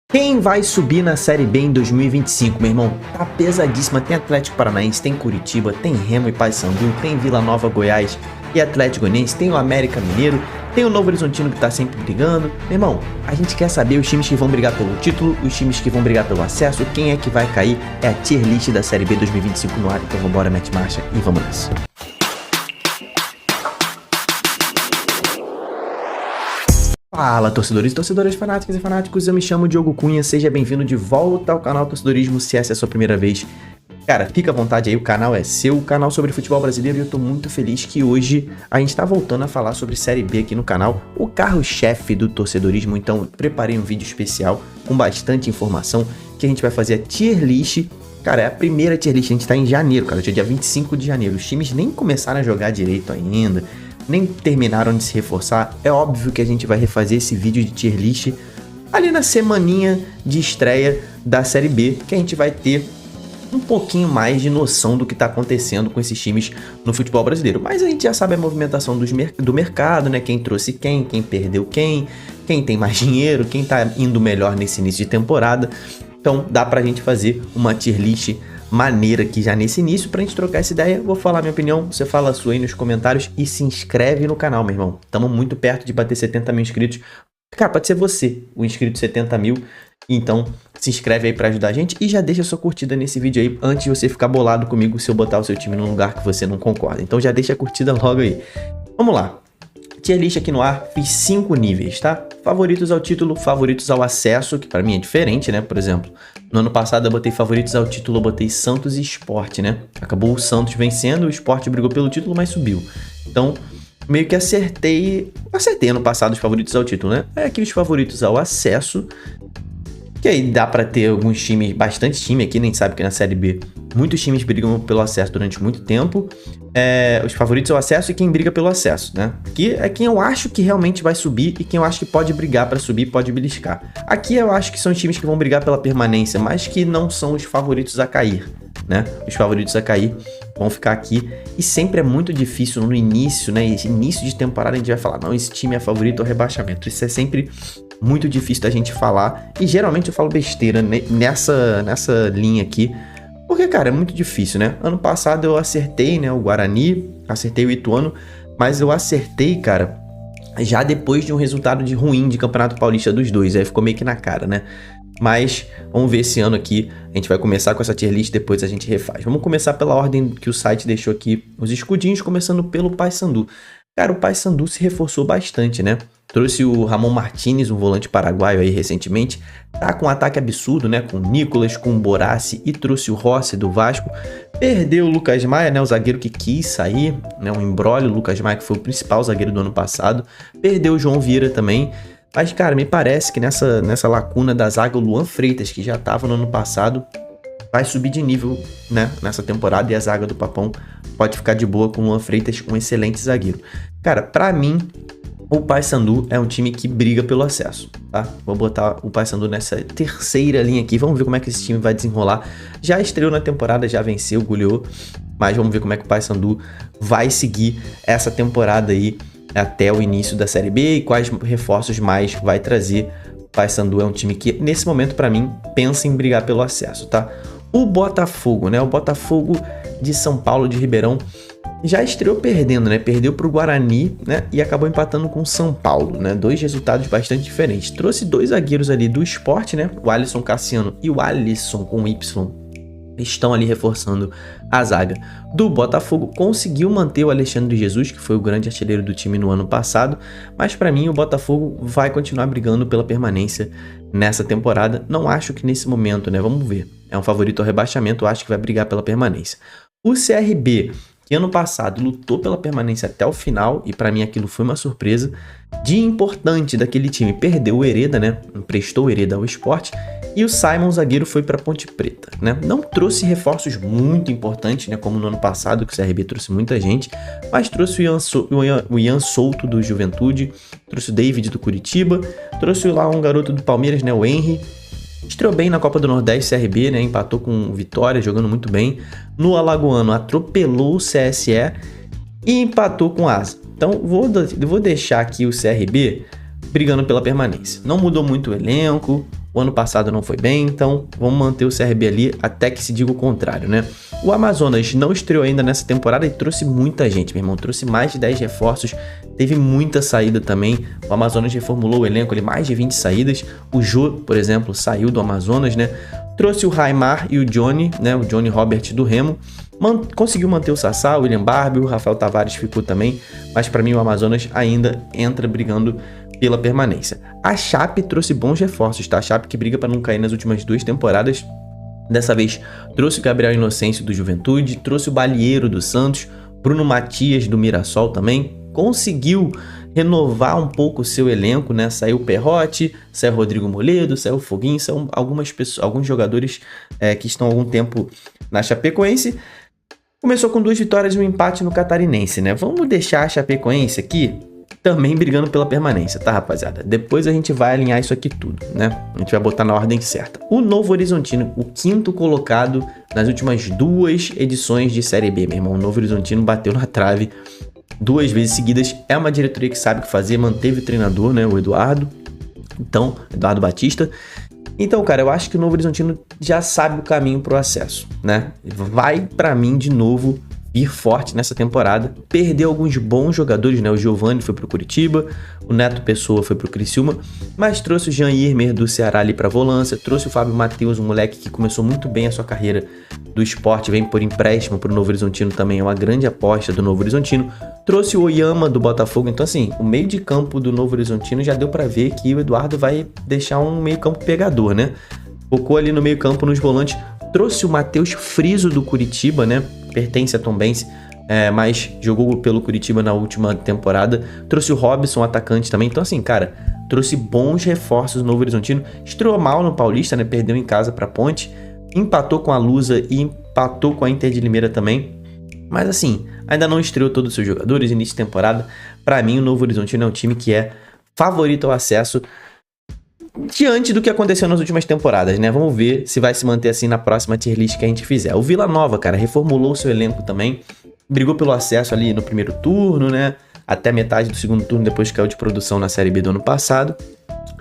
Quem vai subir na Série B em 2025, meu irmão? Tá pesadíssima. Tem Atlético Paranaense, tem Curitiba, tem Remo e Paysandu, tem Vila Nova, Goiás e Atlético Goianiense, tem o América Mineiro, tem o Novo Horizontino que tá sempre brigando. Meu irmão, a gente quer saber os times que vão brigar pelo título, os times que vão brigar pelo acesso, quem é que vai cair. É a tier list da Série B 2025 no ar. Então vambora, mete marcha e vamos nessa. Fala, torcedores e torcedoras, fanáticas e fanáticos, eu me chamo Diogo Cunha, seja bem-vindo de volta ao canal Torcedorismo, se essa é a sua primeira vez. Cara, fica à vontade aí, o canal é seu, o canal sobre futebol brasileiro, e eu tô muito feliz que hoje a gente tá voltando a falar sobre Série B aqui no canal, o carro-chefe do torcedorismo. Então preparei um vídeo especial com bastante informação, que a gente vai fazer a tier list. Cara, é a primeira tier list, a gente tá em janeiro, cara, dia 25 de janeiro, os times nem começaram a jogar direito ainda, nem terminaram de se reforçar. É óbvio que a gente vai refazer esse vídeo de tier list ali na semaninha de estreia da Série B, que a gente vai ter um pouquinho mais de noção do que está acontecendo com esses times no futebol brasileiro. Mas a gente já sabe a movimentação do mercado, né? Quem trouxe quem perdeu quem tem mais dinheiro, quem tá indo melhor nesse início de temporada. Então dá pra gente fazer uma tier list maneira aqui já nesse início. Pra gente trocar essa ideia, eu vou falar minha opinião, você fala a sua aí nos comentários e se inscreve no canal, meu irmão. Estamos muito perto de bater 70 mil inscritos. Cara, pode ser você o inscrito de 70 mil, então se inscreve aí pra ajudar a gente e já deixa sua curtida nesse vídeo aí antes de você ficar bolado comigo se eu botar o seu time num lugar que você não concorda. Então já deixa a curtida logo aí. Vamos lá. Tier list aqui no ar, fiz 5 níveis, tá? Favoritos ao título, favoritos ao acesso, que pra mim é diferente, né? Por exemplo, no ano passado eu botei favoritos ao título, eu botei Santos e Sport, né? Acabou o Santos vencendo, o Sport brigou pelo título, mas subiu. Então, meio que acertei ano passado os favoritos ao título, né? É aqui os favoritos ao acesso, que aí dá pra ter alguns times, bastante time aqui, nem sabe que na Série B muitos times brigam pelo acesso durante muito tempo. Os favoritos ao acesso e quem briga pelo acesso, né? Aqui é quem eu acho que realmente vai subir e quem eu acho que pode brigar pra subir, pode beliscar. Aqui eu acho que são os times que vão brigar pela permanência, mas que não são os favoritos a cair, né? Os favoritos a cair vão ficar aqui e sempre é muito difícil no início, né? Início de temporada a gente vai falar, não, esse time é favorito ao rebaixamento. Isso é sempre muito difícil da gente falar e geralmente eu falo besteira nessa linha aqui, porque, cara, é muito difícil, né? Ano passado eu acertei, né, o Guarani, acertei o Ituano, mas eu acertei, cara, já depois de um resultado ruim de Campeonato Paulista dos dois, aí ficou meio que na cara, né? Mas vamos ver esse ano aqui, a gente vai começar com essa tier list, depois a gente refaz. Vamos começar pela ordem que o site deixou aqui, os escudinhos, começando pelo Paysandu. Cara, o Paysandu se reforçou bastante, né? Trouxe o Ramon Martinez, um volante paraguaio aí recentemente. Tá com um ataque absurdo, né? Com o Nicolas, com o Borassi e trouxe o Rossi do Vasco. Perdeu o Lucas Maia, né? O zagueiro que quis sair, né? Um imbróglio. O Lucas Maia que foi o principal zagueiro do ano passado. Perdeu o João Vieira também. Mas, cara, me parece que nessa lacuna da zaga, o Luan Freitas, que já estava no ano passado, vai subir de nível, né, nessa temporada, e a zaga do Papão pode ficar de boa com o Luan Freitas, um excelente zagueiro. Cara, pra mim, o Paysandu é um time que briga pelo acesso, tá? Vou botar o Paysandu nessa terceira linha aqui, vamos ver como é que esse time vai desenrolar. Já estreou na temporada, já venceu, goleou, mas vamos ver como é que o Paysandu vai seguir essa temporada aí até o início da Série B e quais reforços mais vai trazer. O Paysandu é um time que, nesse momento, pra mim, pensa em brigar pelo acesso, tá? O Botafogo, né? O Botafogo de São Paulo, de Ribeirão, já estreou perdendo, né? Perdeu pro Guarani, né? E acabou empatando com o São Paulo, né? Dois resultados bastante diferentes. Trouxe dois zagueiros ali do Sport, né? O Alisson Cassiano e o Alisson com Y estão ali reforçando a zaga do Botafogo. Conseguiu manter o Alexandre Jesus, que foi o grande artilheiro do time no ano passado, mas para mim o Botafogo vai continuar brigando pela permanência nessa temporada. Não acho que nesse momento, né? Vamos ver. É um favorito ao rebaixamento, acho que vai brigar pela permanência. O CRB, que ano passado lutou pela permanência até o final, e para mim aquilo foi uma surpresa. De importante daquele time, perdeu o Hereda, né? Emprestou o Hereda ao Sport, e o Simon, zagueiro, foi para Ponte Preta, né? Não trouxe reforços muito importantes, né? Como no ano passado, que o CRB trouxe muita gente, mas trouxe o Ian Souto do Juventude, trouxe o David do Curitiba, trouxe lá um garoto do Palmeiras, né? O Henry. Estreou bem na Copa do Nordeste, CRB, né? Empatou com o Vitória, jogando muito bem. No Alagoano, atropelou o CSE e empatou com o Asa. Então, vou deixar aqui o CRB brigando pela permanência. Não mudou muito o elenco. O ano passado não foi bem, então vamos manter o CRB ali até que se diga o contrário, né? O Amazonas não estreou ainda nessa temporada e trouxe muita gente, meu irmão. Trouxe mais de 10 reforços, teve muita saída também. O Amazonas reformulou o elenco ali, mais de 20 saídas. O Jô, por exemplo, saiu do Amazonas, né? Trouxe o Raimar e o Johnny, né? O Johnny Robert do Remo. Conseguiu manter o Sassá, o William Barbie, o Rafael Tavares ficou também. Mas para mim o Amazonas ainda entra brigando pela permanência. A Chape trouxe bons reforços, tá? A Chape que briga para não cair nas últimas 2 temporadas. Dessa vez trouxe o Gabriel Inocêncio do Juventude, trouxe o Balieiro do Santos, Bruno Matias do Mirassol também. Conseguiu renovar um pouco o seu elenco, né? Saiu o Perrotti, saiu o Rodrigo Moledo, saiu o Foguinho, são alguns jogadores que estão há algum tempo na Chapecoense. Começou com 2 vitórias e um empate no Catarinense, né? Vamos deixar a Chapecoense aqui também brigando pela permanência, tá, rapaziada? Depois a gente vai alinhar isso aqui tudo, né? A gente vai botar na ordem certa. O Novo Horizontino, o 5º colocado nas últimas 2 edições de Série B, meu irmão. O Novo Horizontino bateu na trave 2 vezes seguidas. É uma diretoria que sabe o que fazer, manteve o treinador, né? O Eduardo Batista. Então, cara, eu acho que o Novo Horizontino já sabe o caminho pro acesso, né? Vai, pra mim, de novo, ir forte nessa temporada. Perdeu alguns bons jogadores, né? O Giovani foi pro Curitiba, o Neto Pessoa foi pro Criciúma, mas trouxe o Jean Irmer do Ceará ali pra volância, trouxe o Fábio Matheus, um moleque que começou muito bem a sua carreira do esporte, vem por empréstimo pro Novo Horizontino também, é uma grande aposta do Novo Horizontino. Trouxe o Oyama do Botafogo, então assim, o meio de campo do Novo Horizontino já deu pra ver que o Eduardo vai deixar um meio campo pegador, né? Focou ali no meio campo, nos volantes. Trouxe o Matheus Friso do Curitiba, né? Pertence a Tombense, mas jogou pelo Curitiba na última temporada. Trouxe o Robson, atacante também. Então assim, cara, trouxe bons reforços no Novo Horizontino. Estreou mal no Paulista, né? Perdeu em casa pra Ponte. Empatou com a Lusa e empatou com a Inter de Limeira também. Mas assim, ainda não estreou todos os seus jogadores. Início de temporada, pra mim o Novo Horizontino é um time que é favorito ao acesso diante do que aconteceu nas últimas temporadas, né? Vamos ver se vai se manter assim na próxima tier list que a gente fizer. O Vila Nova, cara, reformulou o seu elenco também. Brigou pelo acesso ali no primeiro turno, né? Até metade do segundo turno, depois caiu de produção na Série B do ano passado.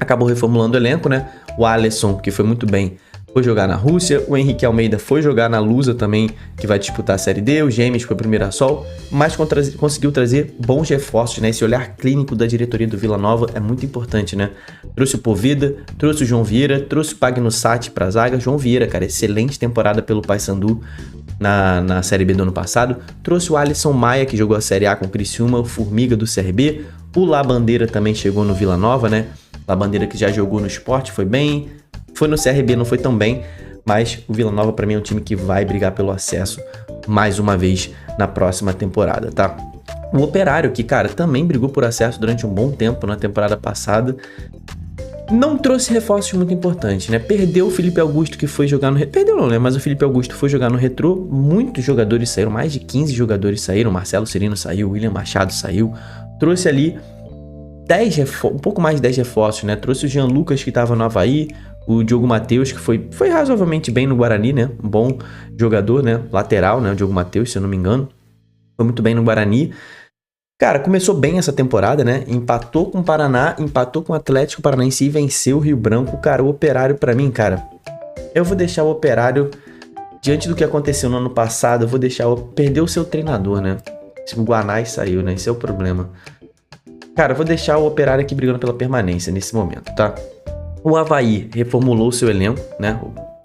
Acabou reformulando o elenco, né? O Alisson, que foi muito bem, foi jogar na Rússia. O Henrique Almeida foi jogar na Lusa também, que vai disputar a Série D. O Gêmeos foi pro Mirassol, mas conseguiu trazer bons reforços, né? Esse olhar clínico da diretoria do Vila Nova é muito importante, né? Trouxe o Poveda, trouxe o João Vieira, trouxe o Pagnussati pra zaga. João Vieira, cara, excelente temporada pelo Paysandu na Série B do ano passado. Trouxe o Alisson Maia, que jogou a Série A com o Criciúma, o Formiga do CRB. O Labandeira também chegou no Vila Nova, né? Labandeira que já jogou no Sport, foi bem. Foi no CRB, não foi tão bem, mas o Vila Nova pra mim é um time que vai brigar pelo acesso mais uma vez na próxima temporada, tá? O Operário, que, cara, também brigou por acesso durante um bom tempo na temporada passada, não trouxe reforços muito importantes, né? Perdeu o Felipe Augusto, que foi jogar no... Perdeu não, né? Mas o Felipe Augusto foi jogar no Retrô, muitos jogadores saíram, mais de 15 jogadores saíram, Marcelo Cirino saiu, William Machado saiu, trouxe ali um pouco mais de 10 reforços, né? Trouxe o Jean Lucas, que estava no Avaí, o Diogo Matheus, que foi razoavelmente bem no Guarani, né? Um bom jogador, né? Lateral, né? O Diogo Matheus, se eu não me engano. Foi muito bem no Guarani. Cara, começou bem essa temporada, né? Empatou com o Paraná, empatou com o Atlético Paranaense e venceu o Rio Branco. Cara, o Operário pra mim, cara, eu vou deixar o Operário, diante do que aconteceu no ano passado, eu vou deixar perder o seu treinador, né? O Guanais saiu, né? Esse é o problema. Cara, eu vou deixar o Operário aqui brigando pela permanência nesse momento, tá? O Avaí reformulou o seu elenco, né?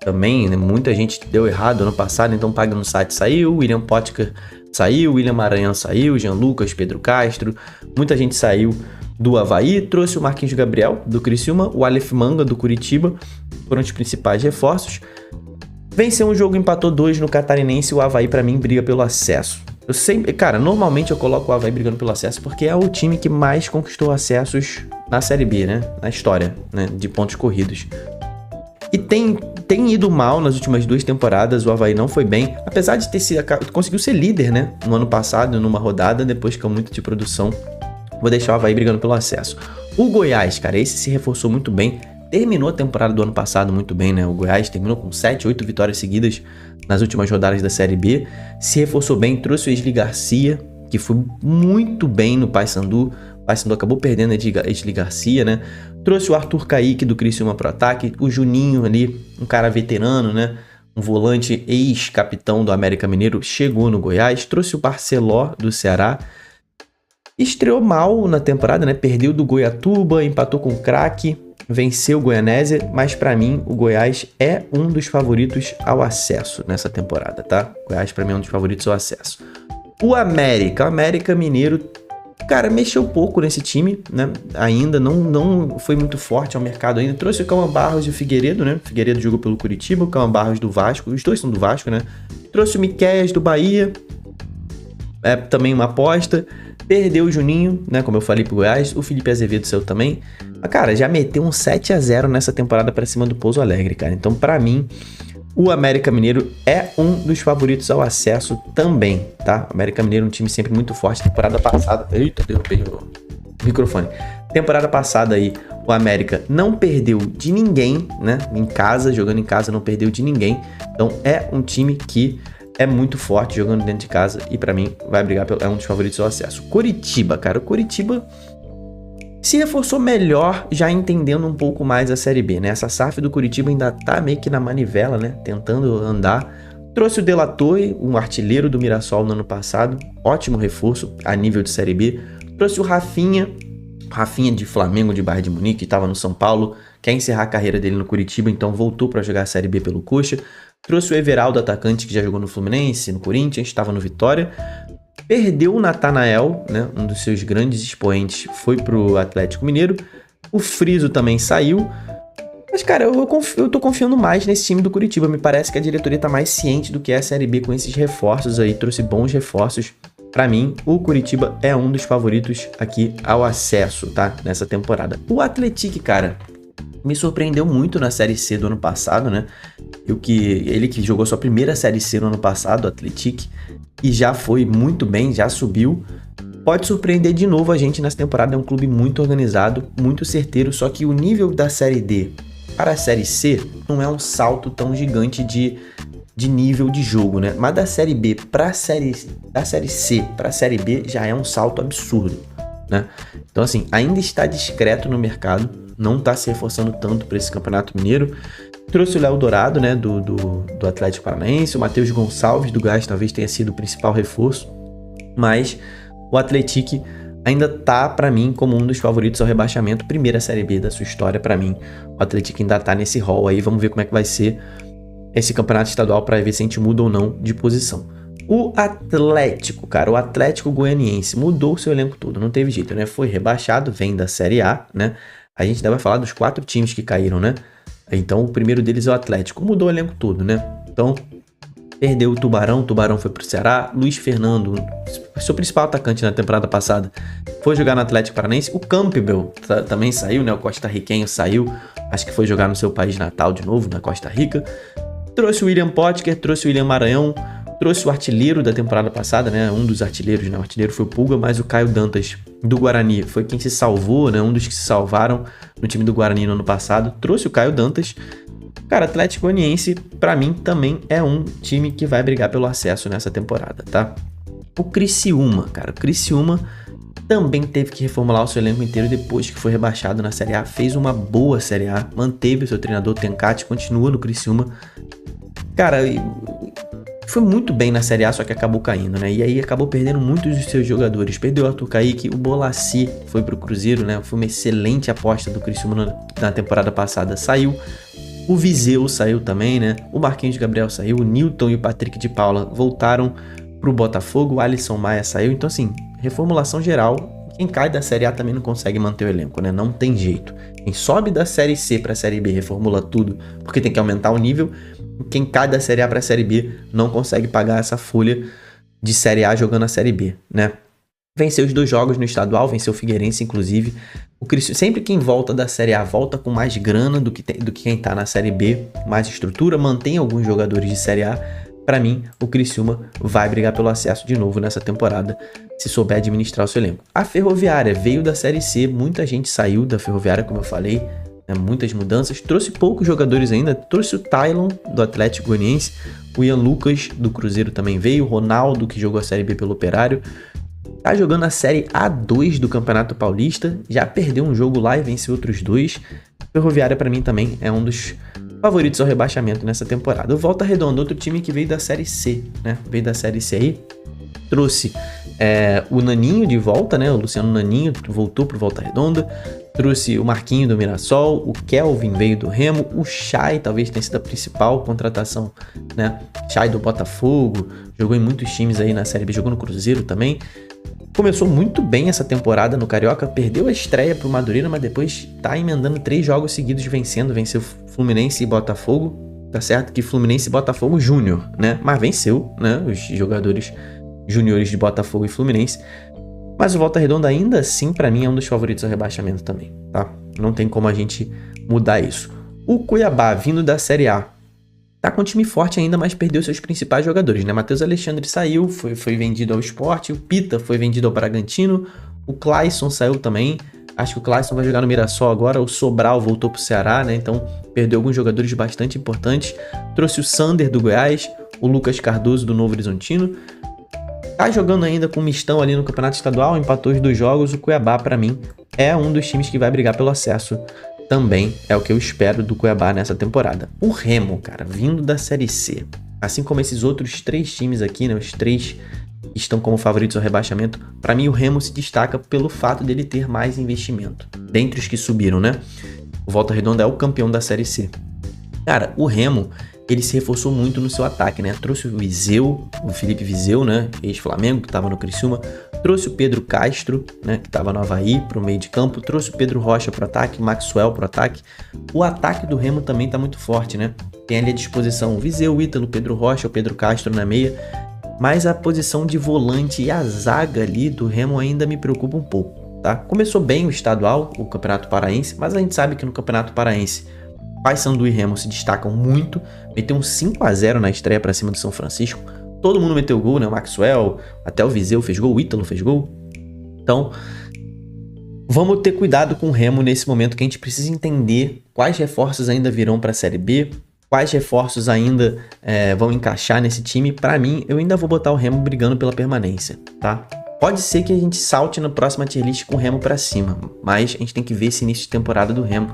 Também, né? Muita gente deu errado ano passado, então Pagnussati saiu, William Potker saiu, William Maranhão saiu, Jean Lucas, Pedro Castro, muita gente saiu do Avaí, trouxe o Marquinhos Gabriel do Criciúma, o Aleph Manga do Curitiba, foram os principais reforços. Venceu um jogo, empatou 2 no Catarinense, o Avaí pra mim briga pelo acesso. Eu sempre, cara, normalmente eu coloco o Avaí brigando pelo acesso porque é o time que mais conquistou acessos na Série B, né? Na história, né? De pontos corridos. E tem ido mal nas últimas 2 temporadas, o Avaí não foi bem, apesar de ter sido, conseguiu ser líder, né? No ano passado, numa rodada, depois caiu muito de produção. Vou deixar o Avaí brigando pelo acesso. O Goiás, cara, esse se reforçou muito bem. Terminou a temporada do ano passado muito bem, né? O Goiás terminou com 7, 8 vitórias seguidas nas últimas rodadas da Série B. Se reforçou bem, trouxe o Esli Garcia, que foi muito bem no Paysandu. O Paysandu acabou perdendo a Esli Garcia, né? Trouxe o Arthur Kaique do Criciúma pro ataque, o Juninho ali, um cara veterano, né? Um volante ex-capitão do América Mineiro, chegou no Goiás. Trouxe o Barceló do Ceará. Estreou mal na temporada, né? Perdeu do Goiatuba, empatou com o Craque, venceu o Goianésia, mas pra mim o Goiás é um dos favoritos ao acesso nessa temporada, tá? O Goiás pra mim é um dos favoritos ao acesso. O América Mineiro, cara, mexeu pouco nesse time, né? Ainda não foi muito forte ao mercado ainda. Trouxe o Cauã Barros e o Figueiredo, né? O Figueiredo jogou pelo Curitiba, o Cauã Barros do Vasco, os dois são do Vasco, né? Trouxe o Miqueias do Bahia, também uma aposta. Perdeu o Juninho, né? Como eu falei pro Goiás, o Felipe Azevedo saiu também. Mas, cara, já meteu um 7-0 nessa temporada pra cima do Pouso Alegre, cara. Então, pra mim, o América Mineiro é um dos favoritos ao acesso também, tá? O América Mineiro é um time sempre muito forte. Temporada passada... Eita, derrubei o microfone. Temporada passada aí, o América não perdeu de ninguém, né? Em casa, jogando em casa, não perdeu de ninguém. Então, é um time que é muito forte jogando dentro de casa e pra mim vai brigar é um dos favoritos ao acesso. Coritiba, cara, o Coritiba se reforçou melhor já entendendo um pouco mais a Série B, né? Essa SAF do Coritiba ainda tá meio que na manivela, né? Tentando andar. Trouxe o De La Torre, um artilheiro do Mirassol no ano passado, ótimo reforço a nível de Série B. Trouxe o Rafinha de Flamengo, de Bayern de Munique, que estava no São Paulo, quer encerrar a carreira dele no Coritiba, então voltou para jogar a Série B pelo Coxa. Trouxe o Everaldo, atacante, que já jogou no Fluminense, no Corinthians, estava no Vitória. Perdeu o Natanael, né, um dos seus grandes expoentes, foi pro Atlético Mineiro. O Friso também saiu. Mas, cara, eu tô confiando mais nesse time do Coritiba. Me parece que a diretoria tá mais ciente do que é a Série B com esses reforços aí. Trouxe bons reforços. Pra mim, o Coritiba é um dos favoritos aqui ao acesso, tá? Nessa temporada. O Atlético, cara, me surpreendeu muito na Série C do ano passado, né? Ele que jogou sua primeira Série C no ano passado, o Atlético, e já foi muito bem, já subiu. Pode surpreender de novo a gente nessa temporada. É um clube muito organizado, muito certeiro, só que o nível da Série D para a Série C não é um salto tão gigante de nível de jogo, né? Mas da Série B para da Série C para a Série B já é um salto absurdo, né? Então, assim, ainda está discreto no mercado, não está se reforçando tanto para esse Campeonato Mineiro. Trouxe o Léo Dourado, né, do Atlético Paranaense, o Matheus Gonçalves do Gás talvez tenha sido o principal reforço, mas o Atlético ainda tá, para mim, como um dos favoritos ao rebaixamento. Primeira Série B da sua história, para mim. O Atlético ainda tá nesse rol aí. Vamos ver como é que vai ser esse campeonato estadual para ver se a gente muda ou não de posição. O Atlético, cara, o Atlético Goianiense mudou o seu elenco todo. Não teve jeito, né? Foi rebaixado, vem da Série A, né? A gente ainda vai falar dos 4 times que caíram, né? Então, o primeiro deles é o Atlético. Mudou o elenco todo, né? Então, perdeu o Tubarão foi pro Ceará. Luiz Fernando, seu principal atacante na temporada passada, foi jogar no Atlético Paranaense. O Campbell também saiu, né? O costarriquenho saiu. Acho que foi jogar no seu país natal de novo, na Costa Rica. Trouxe o William Potker, trouxe o William Maranhão, trouxe o artilheiro da temporada passada, né? Um dos artilheiros, né? O artilheiro foi o Pulga, mas o Caio Dantas do Guarani foi quem se salvou, né? Um dos que se salvaram no time do Guarani no ano passado. Trouxe o Caio Dantas. Cara, Atlético Goianiense, pra mim, também é um time que vai brigar pelo acesso nessa temporada, tá? O Criciúma, cara. O Criciúma também teve que reformular o seu elenco inteiro depois que foi rebaixado na Série A. Fez uma boa Série A, manteve o seu treinador Tencati, continua no Criciúma. Cara, foi muito bem na Série A, só que acabou caindo, né? E aí acabou perdendo muitos dos seus jogadores. Perdeu o Arthur Kaique, o Bolassi foi pro Cruzeiro, né? Foi uma excelente aposta do Criciúma na temporada passada. Saiu. O Viseu saiu também, né? O Marquinhos Gabriel saiu. O Newton e o Patrick de Paula voltaram pro Botafogo. O Alisson Maia saiu. Então, assim, reformulação geral. Quem cai da Série A também não consegue manter o elenco, né? Não tem jeito. Quem sobe da Série C pra Série B reformula tudo porque tem que aumentar o nível. Quem cai da Série A pra Série B não consegue pagar essa folha de Série A jogando a Série B, né? Venceu os 2 jogos no estadual, venceu o Figueirense, inclusive. O Criciúma, sempre quem volta da Série A volta com mais grana do que quem tá na Série B, mais estrutura, mantém alguns jogadores de Série A. Pra mim, o Criciúma vai brigar pelo acesso de novo nessa temporada, se souber administrar o seu elenco. A Ferroviária veio da Série C, muita gente saiu da Ferroviária, como eu falei, né, muitas mudanças. Trouxe poucos jogadores ainda, trouxe o Tylon do Atlético Goianiense, o Ian Lucas do Cruzeiro também veio, o Ronaldo, que jogou a Série B pelo Operário. Tá jogando a Série A2 do Campeonato Paulista, já perdeu um jogo lá e venceu outros 2. Ferroviária, pra mim, também é um dos favoritos ao rebaixamento nessa temporada. O Volta Redonda, outro time que veio da Série C, né? Veio da Série C aí, trouxe o Naninho de volta, né? O Luciano Naninho voltou pro Volta Redonda. Trouxe o Marquinho do Mirassol, o Kelvin veio do Remo, o Chay talvez tenha sido a principal contratação, né? Chay do Botafogo, jogou em muitos times aí na Série B, jogou no Cruzeiro também. Começou muito bem essa temporada no Carioca, perdeu a estreia pro Madureira, mas depois tá emendando 3 jogos seguidos venceu Fluminense e Botafogo, tá certo que Fluminense e Botafogo Júnior, né? Mas venceu, né? Os jogadores júniores de Botafogo e Fluminense. Mas o Volta Redonda ainda assim, pra mim, é um dos favoritos ao rebaixamento também, tá? Não tem como a gente mudar isso. O Cuiabá, vindo da Série A, tá com um time forte ainda, mas perdeu seus principais jogadores, né? Matheus Alexandre saiu, foi vendido ao Sport, o Pita foi vendido ao Bragantino, o Clayson saiu também, acho que o Clayson vai jogar no Mirassol agora, o Sobral voltou pro Ceará, né? Então perdeu alguns jogadores bastante importantes, trouxe o Sander do Goiás, o Lucas Cardoso do Novo Horizontino. Tá jogando ainda com o mistão ali no Campeonato Estadual, empatou os 2 jogos. O Cuiabá, pra mim, é um dos times que vai brigar pelo acesso. Também é o que eu espero do Cuiabá nessa temporada. O Remo, cara, vindo da Série C, assim como esses outros 3 times aqui, né, os 3 que estão como favoritos ao rebaixamento, pra mim o Remo se destaca pelo fato dele ter mais investimento. Dentre os que subiram, né? O Volta Redonda é o campeão da Série C. Cara, o Remo, ele se reforçou muito no seu ataque, né? Trouxe o Viseu, o Felipe Viseu, né? Ex-Flamengo, que estava no Criciúma. Trouxe o Pedro Castro, né? Que estava no Avaí, pro meio de campo. Trouxe o Pedro Rocha pro ataque, o Maxwell pro ataque. O ataque do Remo também tá muito forte, né? Tem ali à disposição o Viseu, o Ítalo, o Pedro Rocha, o Pedro Castro na meia. Mas a posição de volante e a zaga ali do Remo ainda me preocupa um pouco, tá? Começou bem o estadual, o Campeonato Paraense, mas a gente sabe que no Campeonato Paraense Paysandu e Remo se destacam muito, meteu um 5-0 na estreia pra cima do São Francisco, todo mundo meteu gol, né? O Maxwell, até o Viseu fez gol, o Ítalo fez gol. Então, vamos ter cuidado com o Remo nesse momento, que a gente precisa entender quais reforços ainda virão pra Série B, quais reforços ainda vão encaixar nesse time. Pra mim, eu ainda vou botar o Remo brigando pela permanência, tá? Pode ser que a gente salte na próxima tier list com o Remo pra cima, mas a gente tem que ver esse início de temporada do Remo,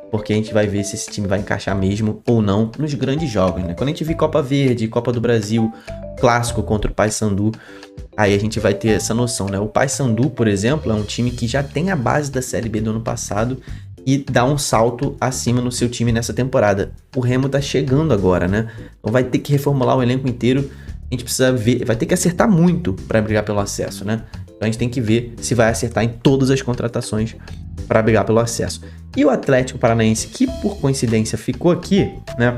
porque a gente vai ver se esse time vai encaixar mesmo ou não nos grandes jogos, né? Quando a gente vir Copa Verde, Copa do Brasil, clássico contra o Paysandu, aí a gente vai ter essa noção, né? O Paysandu, por exemplo, é um time que já tem a base da Série B do ano passado e dá um salto acima no seu time nessa temporada. O Remo tá chegando agora, né? Então vai ter que reformular o elenco inteiro, a gente precisa ver, vai ter que acertar muito para brigar pelo acesso, né? Então a gente tem que ver se vai acertar em todas as contratações para brigar pelo acesso. E o Atlético Paranaense, que por coincidência ficou aqui, né?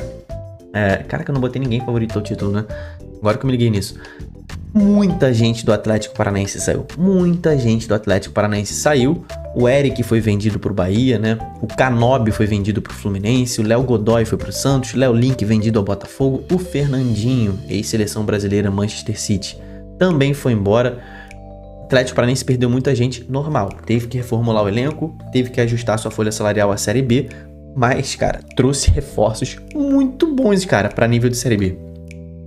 Cara, que eu não botei ninguém favorito ao título, né? Agora que eu me liguei nisso. Muita gente do Atlético Paranaense saiu. Muita gente do Atlético Paranaense saiu. O Eric foi vendido pro Bahia, né? O Canobi foi vendido pro Fluminense. O Léo Godoy foi pro Santos. O Léo Link vendido ao Botafogo. O Fernandinho, ex-seleção brasileira, Manchester City, também foi embora. O Atlético Paranaense perdeu muita gente, normal. Teve que reformular o elenco, teve que ajustar sua folha salarial à Série B. Mas, cara, trouxe reforços muito bons, cara, para nível de Série B.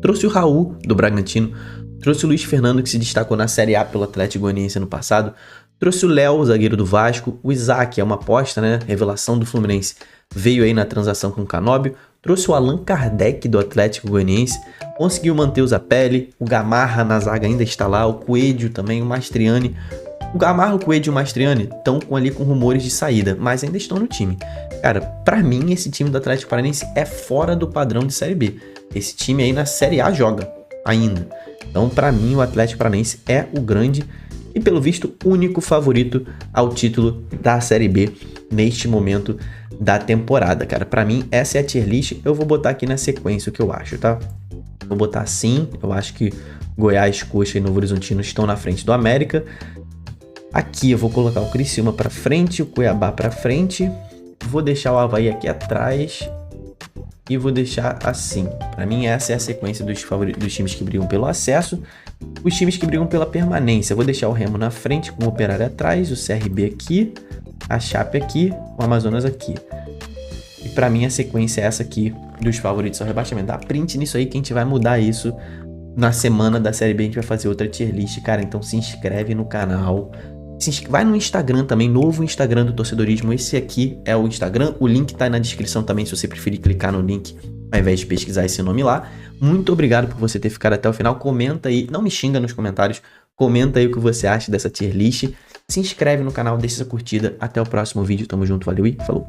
Trouxe o Raul, do Bragantino. Trouxe o Luiz Fernando, que se destacou na Série A pelo Atlético Goianiense ano passado. Trouxe o Léo, o zagueiro do Vasco. O Isaac, é uma aposta, né? Revelação do Fluminense. Veio aí na transação com o Canóbio. Trouxe o Allan Kardec, do Atlético Goianiense. Conseguiu manter o Zapelli. O Gamarra na zaga ainda está lá. O Coelho também, o Mastriani. O Gamarra, o Coelho e o Mastriani estão ali com rumores de saída, mas ainda estão no time. Cara, pra mim, esse time do Atlético Paranaense é fora do padrão de Série B. Esse time aí na Série A joga ainda. Então, pra mim, o Atlético Paranaense é o grande e, pelo visto, único favorito ao título da Série B neste momento da temporada, cara. Pra mim, essa é a tier list. Eu vou botar aqui na sequência o que eu acho, tá? Vou botar assim. Eu acho que Goiás, Coxa e Novo Horizontino estão na frente do América. Aqui eu vou colocar o Criciúma pra frente, o Cuiabá pra frente. Vou deixar o Avaí aqui atrás. E vou deixar assim. Pra mim, essa é a sequência dos times que brigam pelo acesso. Os times que brigam pela permanência. Vou deixar o Remo na frente, com o Operário atrás, o CRB aqui, a Chape aqui, o Amazonas aqui. E pra mim, a sequência é essa aqui dos favoritos ao rebaixamento. Dá print nisso aí que a gente vai mudar isso Na semana da Série B a gente vai fazer outra tier list, cara, então se inscreve no canal. Vai no Instagram também, novo Instagram do Torcedorismo. Esse aqui é o Instagram. O link tá aí na descrição também, se você preferir clicar no link ao invés de pesquisar esse nome lá. Muito obrigado por você ter ficado até o final. Comenta aí, não me xinga nos comentários. Comenta aí o que você acha dessa tier list. Se inscreve no canal, deixa essa curtida. Até o próximo vídeo. Tamo junto, valeu e falou!